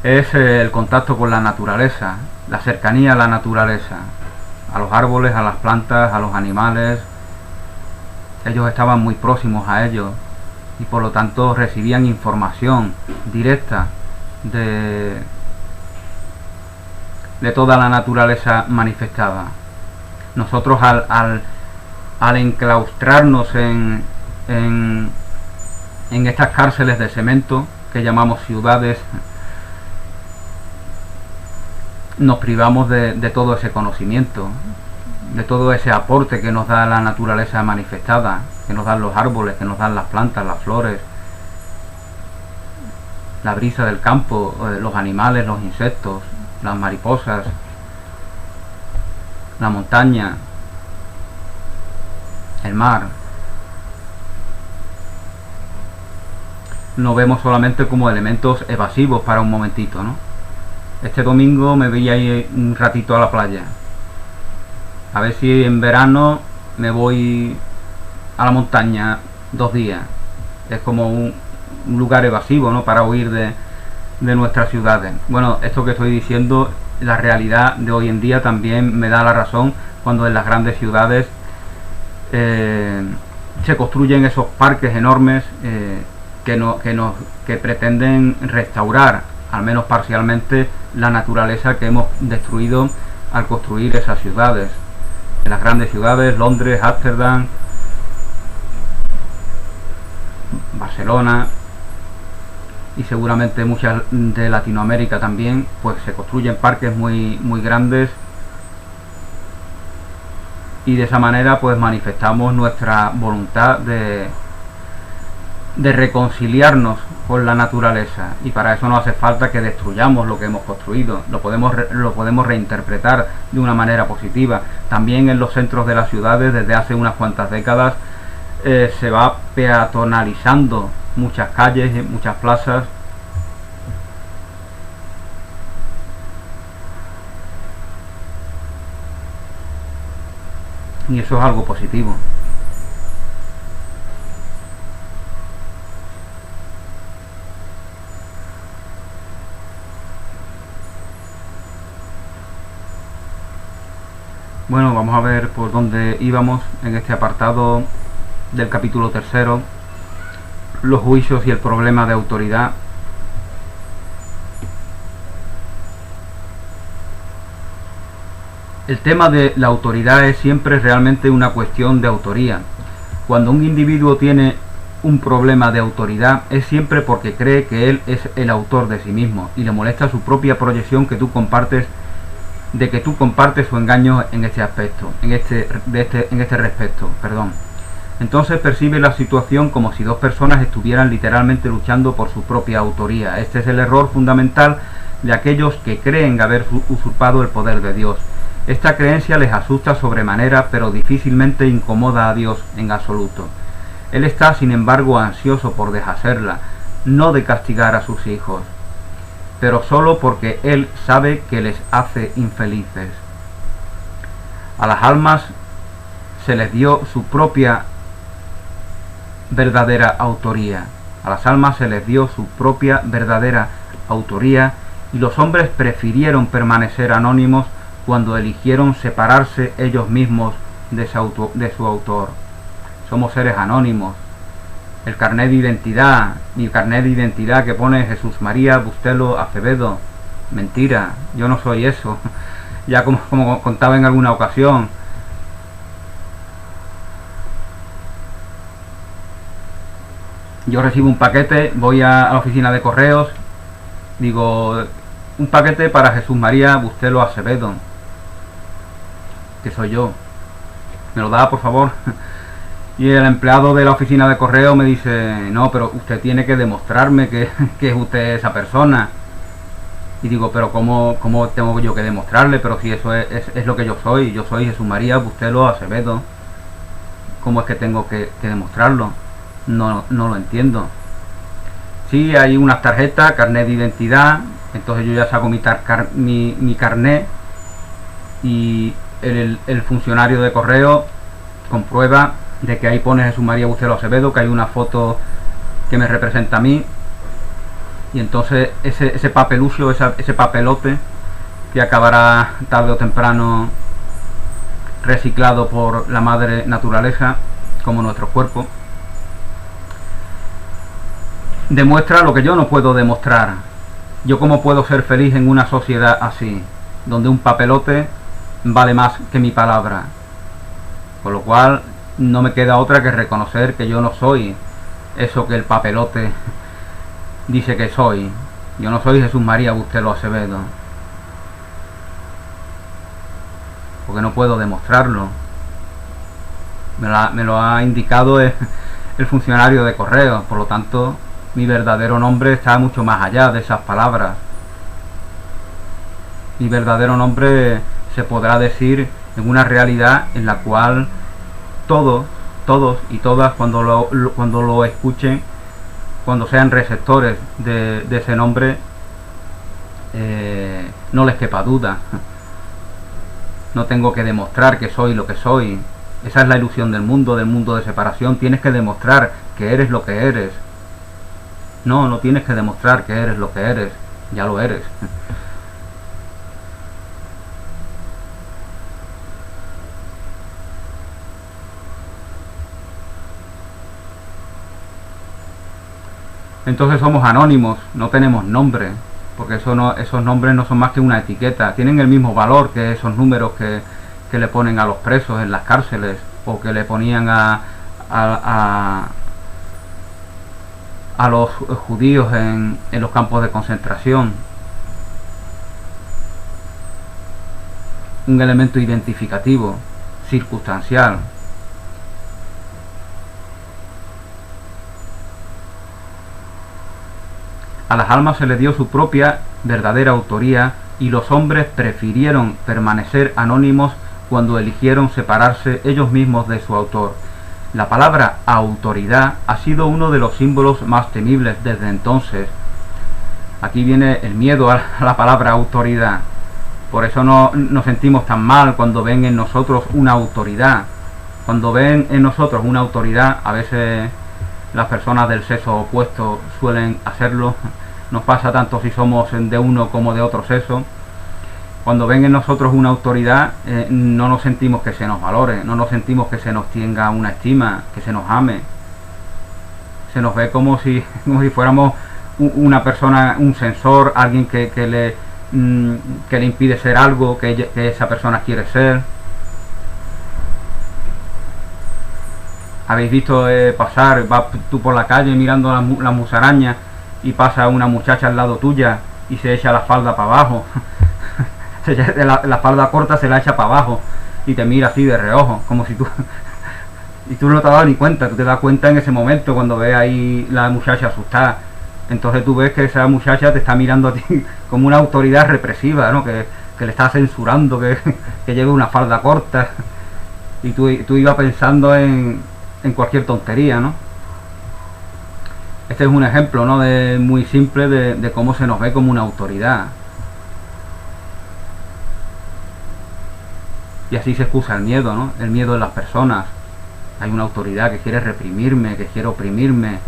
es el contacto con la naturaleza, la cercanía a la naturaleza, a los árboles, a las plantas, a los animales. Ellos estaban muy próximos a ellos y por lo tanto recibían información directa de toda la naturaleza manifestada. Nosotros al enclaustrarnos en estas cárceles de cemento que llamamos ciudades, nos privamos de todo ese conocimiento, de todo ese aporte que nos da la naturaleza manifestada, que nos dan los árboles, que nos dan las plantas, las flores, la brisa del campo, los animales, los insectos, las mariposas, la montaña, el mar. Lo vemos solamente como elementos evasivos para un momentito, ¿no? Este domingo me voy a ir un ratito a la playa, a ver si en verano me voy a la montaña 2 días. Es como un lugar evasivo, ¿no? Para huir de nuestras ciudades. Bueno, esto que estoy diciendo, la realidad de hoy en día también me da la razón cuando en las grandes ciudades se construyen esos parques enormes que pretenden restaurar, al menos parcialmente, la naturaleza que hemos destruido al construir esas ciudades. En las grandes ciudades, Londres, Ámsterdam, Barcelona y seguramente muchas de Latinoamérica también, pues se construyen parques muy grandes, y de esa manera pues manifestamos nuestra voluntad de reconciliarnos con la naturaleza, y para eso no hace falta que destruyamos lo que hemos construido, lo podemos reinterpretar de una manera positiva. También en los centros de las ciudades desde hace unas cuantas décadas se va peatonalizando muchas calles, muchas plazas, y eso es algo positivo. Bueno, vamos a ver por dónde íbamos en este apartado del capítulo 3, los juicios y el problema de autoridad. El tema de la autoridad es siempre realmente una cuestión de autoría. Cuando un individuo tiene un problema de autoridad es siempre porque cree que él es el autor de sí mismo y le molesta su propia proyección que tú compartes, de que tú compartes su engaño en este aspecto, en este respecto, perdón. Entonces percibe la situación como si dos personas estuvieran literalmente luchando por su propia autoría. Este es el error fundamental de aquellos que creen haber usurpado el poder de Dios. Esta creencia les asusta sobremanera, pero difícilmente incomoda a Dios en absoluto. Él está, sin embargo, ansioso por deshacerla, no de castigar a sus hijos, pero solo porque Él sabe que les hace infelices. A las almas se les dio su propia verdadera autoría. A las almas se les dio su propia verdadera autoría, y los hombres prefirieron permanecer anónimos cuando eligieron separarse ellos mismos de su autor. Somos seres anónimos. El carnet de identidad, mi carnet de identidad que pone Jesús María Bustelo Acevedo, mentira, yo no soy eso. Ya como contaba en alguna ocasión, yo recibo un paquete, voy a la oficina de correos, digo, un paquete para Jesús María Bustelo Acevedo, que soy yo, me lo da por favor. Y el empleado de la oficina de correo me dice, no, pero usted tiene que demostrarme que es usted esa persona. Y digo, pero ¿cómo tengo yo que demostrarle? Pero si eso es lo que yo soy Jesús María Bustelo Acevedo. ¿Cómo es que tengo que demostrarlo? No lo entiendo. Sí, hay unas tarjetas, carnet de identidad, entonces yo ya saco mi carnet, y el funcionario de correo comprueba de que ahí pone Jesús María Bustelo Acevedo, que hay una foto que me representa a mí, y entonces ese papelucho, ese papelote que acabará tarde o temprano reciclado por la madre naturaleza, como nuestro cuerpo, demuestra lo que yo no puedo demostrar. Yo cómo puedo ser feliz en una sociedad así, donde un papelote vale más que mi palabra. Con lo cual no me queda otra que reconocer que yo no soy eso que el papelote dice que soy. Yo no soy Jesús María Bustelo Acevedo, porque no puedo demostrarlo. Me lo ha indicado el funcionario de correo. Por lo tanto, mi verdadero nombre está mucho más allá de esas palabras. Mi verdadero nombre se podrá decir en una realidad en la cual todos y todas, cuando lo escuchen, cuando sean receptores de ese nombre, no les quepa duda. No tengo que demostrar que soy lo que soy. Esa es la ilusión del mundo de separación. Tienes que demostrar que eres lo que eres. No, no tienes que demostrar que eres lo que eres, ya lo eres. Entonces somos anónimos, no tenemos nombre, porque esos nombres no son más que una etiqueta, tienen el mismo valor que esos números que le ponen a los presos en las cárceles, o que le ponían a, a los judíos en los campos de concentración. Un elemento identificativo, circunstancial. A las almas se les dio su propia verdadera autoría y los hombres prefirieron permanecer anónimos cuando eligieron separarse ellos mismos de su autor. La palabra autoridad ha sido uno de los símbolos más temibles desde entonces. Aquí viene el miedo a la palabra autoridad. Por eso no nos sentimos tan mal cuando ven en nosotros una autoridad. Cuando ven en nosotros una autoridad, a veces las personas del sexo opuesto suelen hacerlo. Nos pasa tanto si somos de uno como de otro sexo. Cuando ven en nosotros una autoridad, no nos sentimos que se nos valore, no nos sentimos que se nos tenga una estima, que se nos ame. Se nos ve como si fuéramos una persona, un censor, alguien que le impide ser algo que esa persona quiere ser. Habéis visto pasar, vas tú por la calle mirando la musaraña y pasa una muchacha al lado tuya y se echa la falda para abajo. La falda corta se la echa para abajo y te mira así de reojo, como si tú y tú no te has dado ni cuenta. Tú te das cuenta en ese momento cuando ves ahí la muchacha asustada. Entonces tú ves que esa muchacha te está mirando a ti como una autoridad represiva, ¿no? Que le está censurando que lleve una falda corta, y tú ibas pensando en cualquier tontería, ¿no? Este es un ejemplo, ¿no? Muy simple de cómo se nos ve como una autoridad. Y así se excusa el miedo, ¿no? El miedo de las personas. Hay una autoridad que quiere reprimirme, que quiere oprimirme.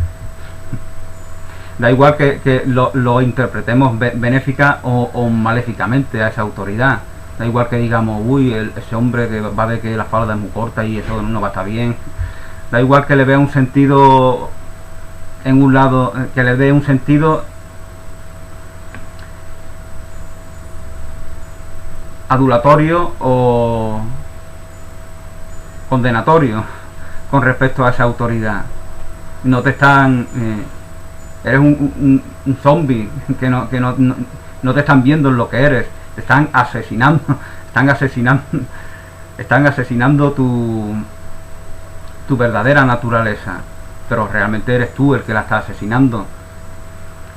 Da igual que lo interpretemos benéfica o maléficamente a esa autoridad. Da igual que digamos, uy, ese hombre que va a ver que la falda es muy corta y eso no va a estar bien. Da igual que le vea un sentido en un lado, que le dé un sentido adulatorio o condenatorio con respecto a esa autoridad. No te están eres un zombie que no te están viendo en lo que eres, te están asesinando, están asesinando tu verdadera naturaleza, pero realmente eres tú el que la está asesinando,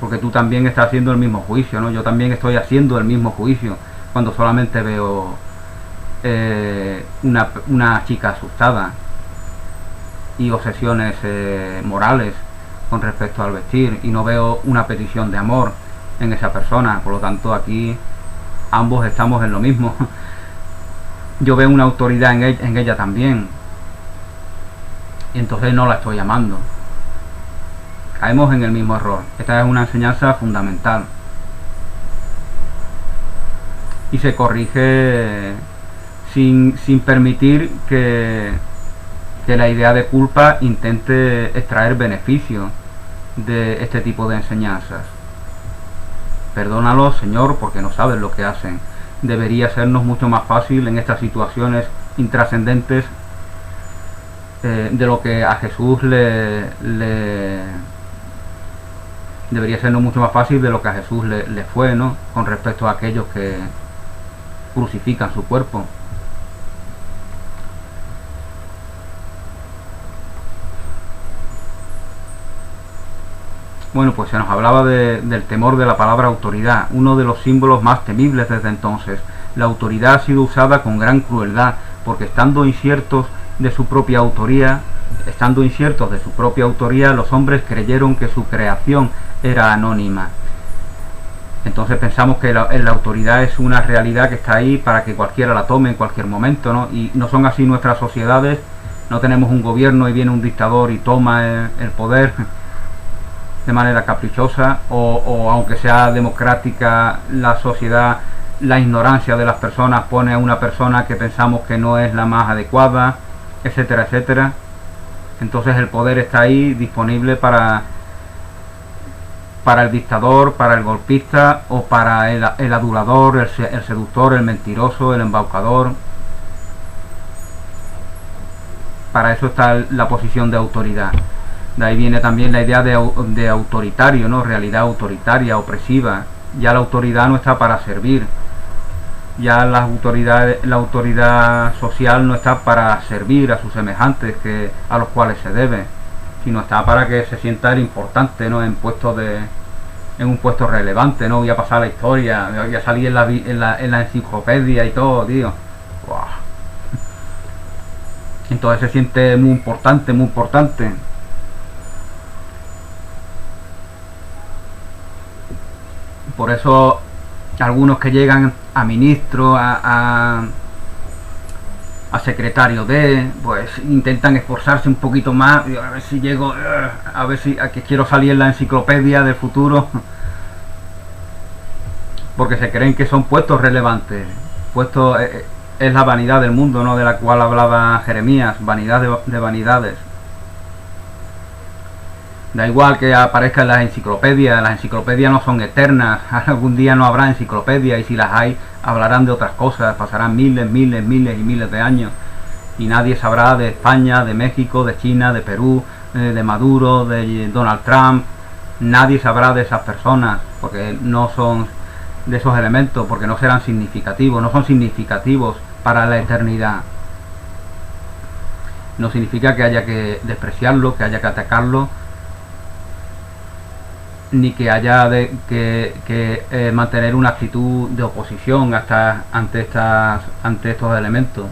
porque tú también estás haciendo el mismo juicio, ¿no? Yo también estoy haciendo el mismo juicio cuando solamente veo una chica asustada y obsesiones morales con respecto al vestir, y no veo una petición de amor en esa persona. Por lo tanto, aquí ambos estamos en lo mismo. Yo veo una autoridad en ella también, y entonces no la estoy amando. Caemos en el mismo error. Esta es una enseñanza fundamental y se corrige sin permitir que la idea de culpa intente extraer beneficio de este tipo de enseñanzas. Perdónalos, Señor, porque no saben lo que hacen. Debería sernos mucho más fácil en estas situaciones intrascendentes de lo que a Jesús debería sernos mucho más fácil de lo que a Jesús le fue, ¿no? Con respecto a aquellos que crucifican su cuerpo. Bueno, pues se nos hablaba del temor de la palabra autoridad, uno de los símbolos más temibles desde entonces. La autoridad ha sido usada con gran crueldad, porque estando inciertos de su propia autoría, los hombres creyeron que su creación era anónima. Entonces pensamos que la autoridad es una realidad que está ahí para que cualquiera la tome en cualquier momento, ¿no? Y no son así nuestras sociedades. No tenemos un gobierno y viene un dictador y toma el poder. de manera caprichosa, o aunque sea democrática la sociedad, la ignorancia de las personas pone a una persona que pensamos que no es la más adecuada, etcétera, etcétera. Entonces el poder está ahí disponible para el dictador, para el golpista o para el adulador, el seductor, el mentiroso, el embaucador. Para eso está la posición de autoridad. De ahí viene también la idea de autoritario, ¿no? Realidad autoritaria, opresiva. Ya la autoridad no está para servir. Ya la autoridad social no está para servir a sus semejantes, a los cuales se debe, sino está para que se sienta el importante, ¿no? En un puesto relevante, ¿no? Voy a pasar la historia, voy a salir en la enciclopedia y todo, tío. ¡Wow! Entonces se siente muy importante, muy importante. Por eso algunos que llegan a ministro, a secretario pues intentan esforzarse un poquito más, a ver si llego, a ver si que quiero salir en la enciclopedia del futuro, porque se creen que son puestos relevantes. Puestos es la vanidad del mundo, ¿no? De la cual hablaba Jeremías, vanidad de vanidades. Da igual que aparezca en las enciclopedias no son eternas, algún día no habrá enciclopedias, y si las hay hablarán de otras cosas, pasarán miles de años y nadie sabrá de España, de México, de China, de Perú, de Maduro, de Donald Trump. Nadie sabrá de esas personas porque no son de esos elementos, porque no serán significativos, no son significativos para la eternidad. No significa que haya que despreciarlo, que haya que atacarlo, ni que haya que mantener una actitud de oposición ante estos elementos.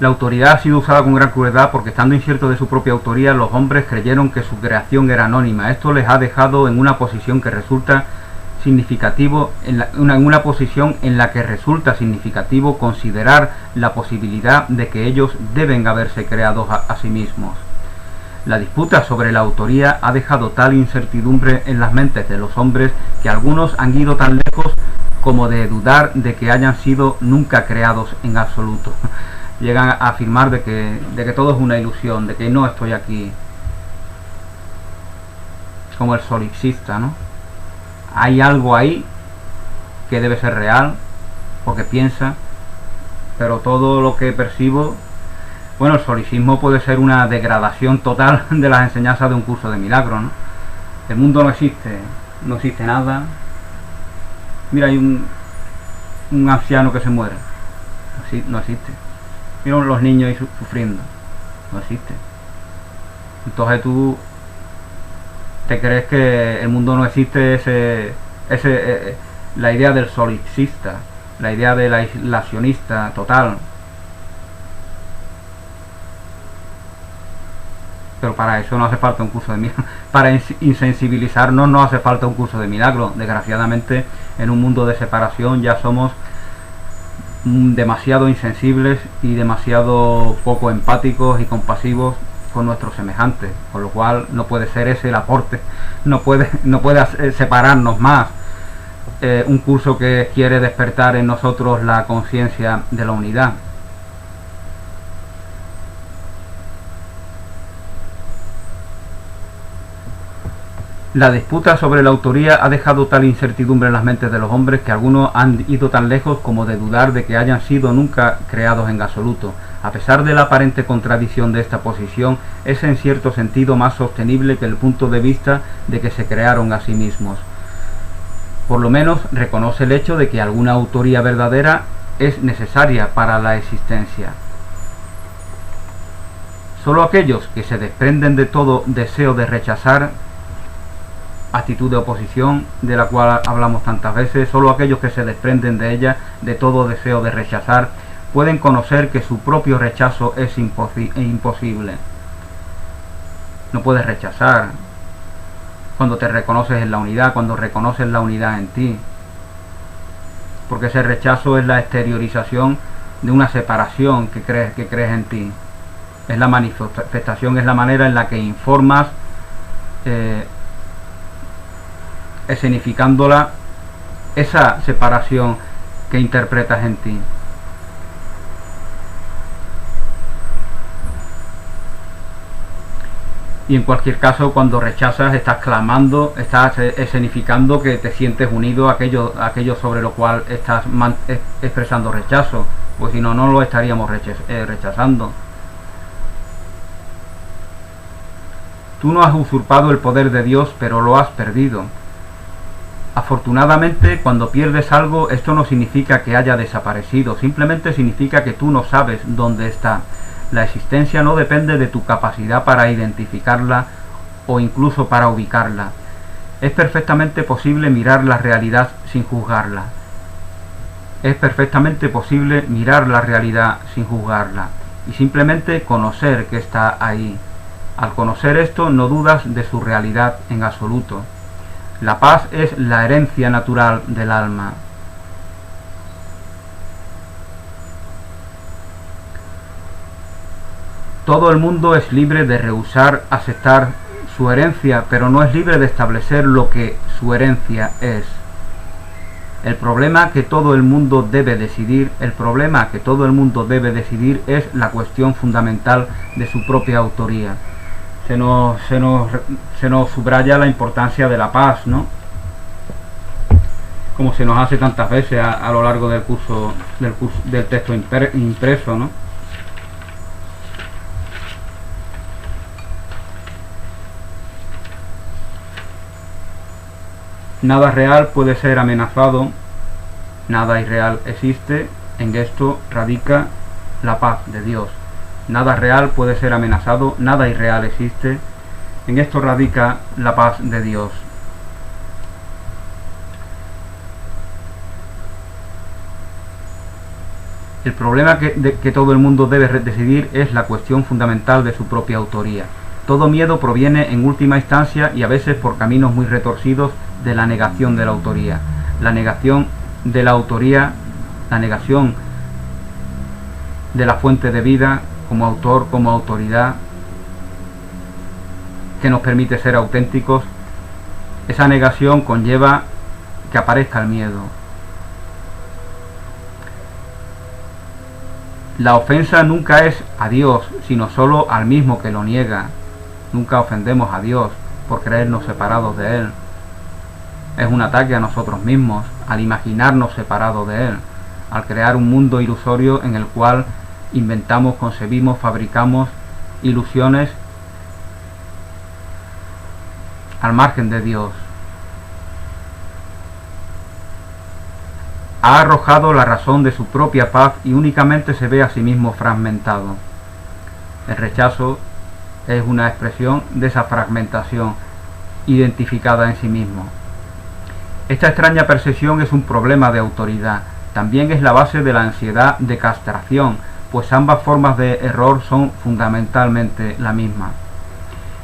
La autoridad ha sido usada con gran crueldad porque, estando inciertos de su propia autoría, los hombres creyeron que su creación era anónima. Esto les ha dejado en una posición que resulta significativo, en una posición en la que resulta significativo considerar la posibilidad de que ellos deben haberse creado a sí mismos. La disputa sobre la autoría ha dejado tal incertidumbre en las mentes de los hombres que algunos han ido tan lejos como de dudar de que hayan sido nunca creados en absoluto. Llegan a afirmar de que todo es una ilusión, de que no estoy aquí. Como el solipsista, ¿no? Hay algo ahí que debe ser real, porque piensa, pero todo lo que percibo... Bueno, el solipsismo puede ser una degradación total de las enseñanzas de un curso de milagros, ¿no? El mundo no existe nada. Mira, hay un anciano que se muere. No existe. Mira los niños ahí sufriendo. No existe. Entonces tú te crees que el mundo no existe, la idea del solipsista, la idea del aislacionista total. Pero para eso no hace falta un curso de milagro. Para insensibilizarnos no hace falta un curso de milagro. Desgraciadamente, en un mundo de separación ya somos demasiado insensibles y demasiado poco empáticos y compasivos con nuestros semejantes, con lo cual no puede ser ese el aporte, no puede separarnos más. Un curso que quiere despertar en nosotros la conciencia de la unidad. La disputa sobre la autoría ha dejado tal incertidumbre en las mentes de los hombres que algunos han ido tan lejos como de dudar de que hayan sido nunca creados en absoluto. A pesar de la aparente contradicción de esta posición, es en cierto sentido más sostenible que el punto de vista de que se crearon a sí mismos. Por lo menos reconoce el hecho de que alguna autoría verdadera es necesaria para la existencia. Solo aquellos que se desprenden de todo deseo de rechazar, actitud de oposición de la cual hablamos tantas veces, solo aquellos que se desprenden de ella, de todo deseo de rechazar, pueden conocer que su propio rechazo es imposible. No puedes rechazar cuando te reconoces en la unidad, cuando reconoces la unidad en ti. porque ese rechazo es la exteriorización de una separación que crees en ti. Es la manifestación, es la manera en la que informas, escenificándola, esa separación que interpretas en ti. Y en cualquier caso, cuando rechazas, estás clamando, estás escenificando que te sientes unido a aquello sobre lo cual estás expresando rechazo, pues si no, no lo estaríamos rechazando. Tú no has usurpado el poder de Dios, pero lo has perdido. Afortunadamente, cuando pierdes algo, esto no significa que haya desaparecido, simplemente significa que tú no sabes dónde está. La existencia no depende de tu capacidad para identificarla o incluso para ubicarla. Es perfectamente posible mirar la realidad sin juzgarla. Es perfectamente posible mirar la realidad sin juzgarla y simplemente conocer que está ahí. Al conocer esto, no dudas de su realidad en absoluto. La paz es la herencia natural del alma. Todo el mundo es libre de rehusar aceptar su herencia, pero no es libre de establecer lo que su herencia es. El problema que todo el mundo debe decidir es la cuestión fundamental de su propia autoría. Se nos subraya la importancia de la paz, ¿no? Como se nos hace tantas veces a lo largo del curso del texto impreso, ¿no? Nada real puede ser amenazado, nada irreal existe, en esto radica la paz de Dios. Nada real puede ser amenazado, nada irreal existe, en esto radica la paz de Dios. El problema que todo el mundo debe decidir es la cuestión fundamental de su propia autoría. Todo miedo proviene en última instancia y a veces por caminos muy retorcidos de la negación de la autoría. La negación de la autoría, la negación de la fuente de vida como autor, como autoridad, que nos permite ser auténticos, esa negación conlleva que aparezca el miedo. La ofensa nunca es a Dios, sino solo al mismo que lo niega. Nunca ofendemos a Dios por creernos separados de Él. Es un ataque a nosotros mismos, al imaginarnos separados de Él, al crear un mundo ilusorio en el cual inventamos, concebimos, fabricamos ilusiones al margen de Dios. Ha arrojado la razón de su propia paz y únicamente se ve a sí mismo fragmentado. El rechazo es una expresión de esa fragmentación identificada en sí mismo. Esta extraña percepción es un problema de autoridad. También es la base de la ansiedad de castración, pues ambas formas de error son fundamentalmente la misma.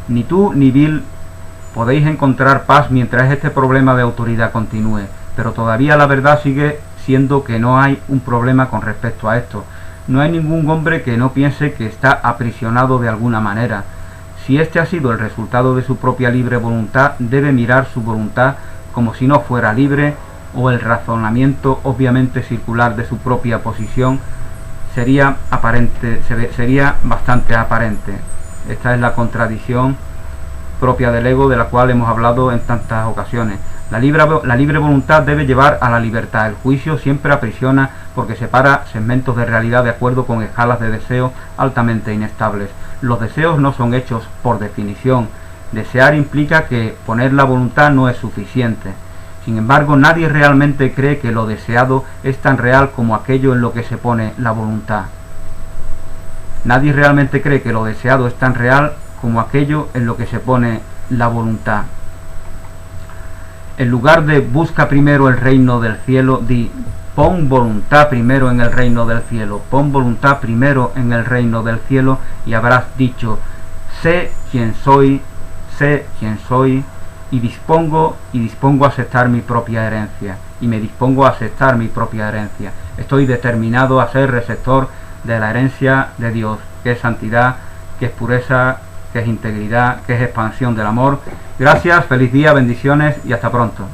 Ni tú ni Bill podéis encontrar paz mientras este problema de autoridad continúe, pero todavía la verdad sigue siendo que no hay un problema con respecto a esto. No hay ningún hombre que no piense que está aprisionado de alguna manera. Si este ha sido el resultado de su propia libre voluntad, debe mirar su voluntad como si no fuera libre, o el razonamiento obviamente circular de su propia posición sería bastante aparente. Esta es la contradicción propia del ego de la cual hemos hablado en tantas ocasiones. La libre voluntad debe llevar a la libertad. El juicio siempre aprisiona porque separa segmentos de realidad de acuerdo con escalas de deseo altamente inestables. Los deseos no son hechos por definición. Desear implica que poner la voluntad no es suficiente. Sin embargo, nadie realmente cree que lo deseado es tan real como aquello en lo que se pone la voluntad. Nadie realmente cree que lo deseado es tan real como aquello en lo que se pone la voluntad. En lugar de busca primero el reino del cielo, di pon voluntad primero en el reino del cielo. Pon voluntad primero en el reino del cielo y habrás dicho sé quién soy y dispongo a aceptar mi propia herencia, y me dispongo a aceptar mi propia herencia. Estoy determinado a ser receptor de la herencia de Dios, que es santidad, que es pureza, que es integridad, que es expansión del amor. Gracias, feliz día, bendiciones y hasta pronto.